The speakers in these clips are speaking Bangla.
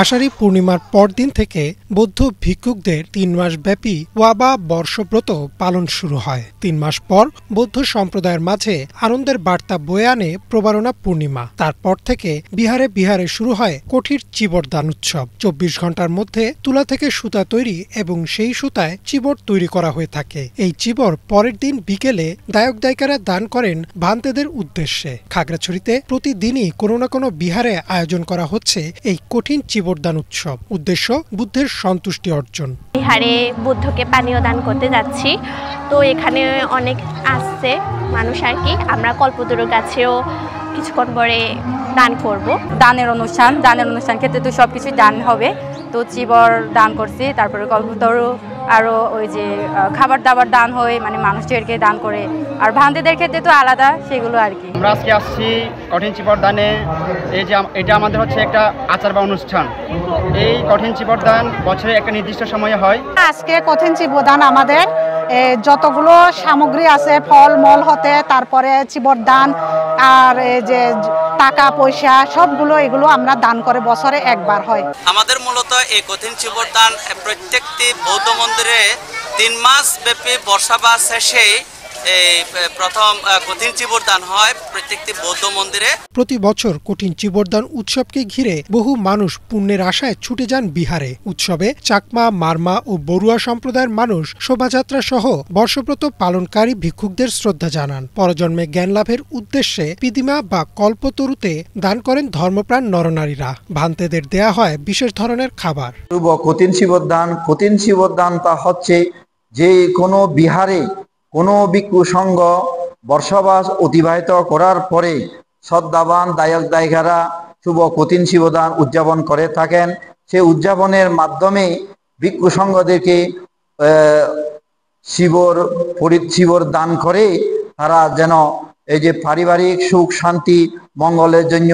আষাঢ়ী পূর্ণিমার পরদিন থেকে বৌদ্ধ ভিক্ষুকদের ৩ মাস ব্যাপী ওয়াবা বর্ষব্রত পালন শুরু হয়। ৩ মাস পর বৌদ্ধ সম্প্রদায়ের মাঝে আনন্দের বার্তা বয়ে আনে প্রবারণা পূর্ণিমা। তারপর থেকে বিহারে বিহারে শুরু হয় কঠির চিবর দান উৎসব। ২৪ ঘন্টার মধ্যে তুলা থেকে সুতা তৈরি এবং সেই সুতায় চিবর তৈরি করা হয়ে থাকে। এই চিবর পরের দিন বিকেলে দায়ক দায়িকারা দান করেন ভান্তেদের উদ্দেশ্যে। খাগড়াছড়িতে প্রতিদিনই কোনো না কোনো বিহারে আয়োজন করা হচ্ছে এই কঠিন চিবরদান উৎসব। উদ্দেশ্য বুদ্ধের সন্তুষ্টি অর্জন। বিহারে বুদ্ধকে পানীয় দান করতে যাচ্ছি, তো এখানে অনেক আসছে মানুষ আর কি। আমরা কল্পতরু গাছেও কিছুক্ষণ পরে দান করব। দানের অনুষ্ঠান ক্ষেত্রে তো সবকিছুই দান হবে। তো চিবর দান করছি, তারপরে কল্পতরু, আরও ওই যে খাবার দাবার দান হয়, মানে মানুষদেরকে দান করে। আর ভান্তেদের ক্ষেত্রে তো আলাদা, সেগুলো আর কি। আমরা আজকে আসছি কঠিন চিবর দানে। এই যে এটা আমাদের হচ্ছে একটা আচার বা অনুষ্ঠান। এই কঠিন চিবর দান বছরে একটা নির্দিষ্ট সময়ে হয়। আজকে কঠিন চিবর দান আমাদের যতগুলো সামগ্রী আছে, ফল মল হতে তারপরে চিবর দান আর যে টাকা পয়সা সবগুলো এগুলো আমরা দান করে বছরে একবার হয়। আমাদের মূলত এই কঠিন চিবর দান প্রত্যেকটি বৌদ্ধ মন্দিরে ৩ মাস ব্যাপী বর্ষাবাস শেষে এই প্রথম কঠিন চিবরদান হয় প্রত্যেকটি বৌদ্ধ মন্দিরে। প্রতি বছর কঠিন চিবরদান উৎসবকে ঘিরে বহু মানুষ পুণ্যের আশায় ছুটে যান বিহারে। উৎসবে চাকমা, মারমা ও বড়ুয়া সম্প্রদায়ের মানুষ শোভাযাত্রা সহ বর্ষব্রত পালনকারী ভিক্ষুকদের শ্রদ্ধা জানান। পরজন্মে জ্ঞান লাভের উদ্দেশ্যে পিদিমা বা কল্পতরুতে দান করেন ধর্মপ্রাণ নরনারীরা। ভান্তেদের দেয়া হয় বিশেষ ধরনের খাবার। কঠিন চিবরদানটা হচ্ছে যে কোনো বিহারে কোনো ভিক্ষু সংঘ বর্ষবাস অতিবাহিত করার পরে শ্রদ্ধাবান দায়ক দায়িকারা শুভ কঠিন চিবরদান উদযাপন করে থাকেন। সেই উদযাপনের মাধ্যমে ভিক্ষু সংঘদেরকে চিবর দান করে তারা যেন এই যে পারিবারিক সুখ শান্তি মঙ্গলের জন্য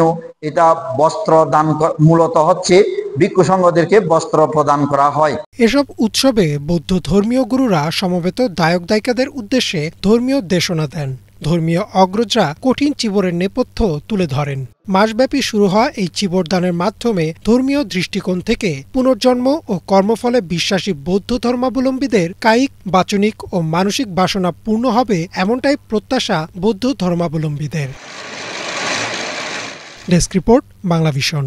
এটা বস্ত্র দান মূলত হচ্ছে ভিক্ষু সংঘদেরকে বস্ত্র প্রদান করা হয়। এসব উৎসবে বৌদ্ধ ধর্মীয় গুরুরা সমবেত দায়ক দায়িকাদের উদ্দেশ্যে ধর্মীয় দেশনা দেন। ধর্মীয় অগ্রজরা কঠিন চিবরের নেপথ্য তুলে ধরেন। মাসব্যাপী শুরু হওয়া এই চিবরদানের মাধ্যমে ধর্মীয় দৃষ্টিকোণ থেকে পুনর্জন্ম ও কর্মফলে বিশ্বাসী বৌদ্ধ ধর্মাবলম্বীদের কায়িক, বাচনিক ও মানসিক বাসনা পূর্ণ হবে, এমনটাই প্রত্যাশা বৌদ্ধ ধর্মাবলম্বীদের। Desk report, Bangla vision.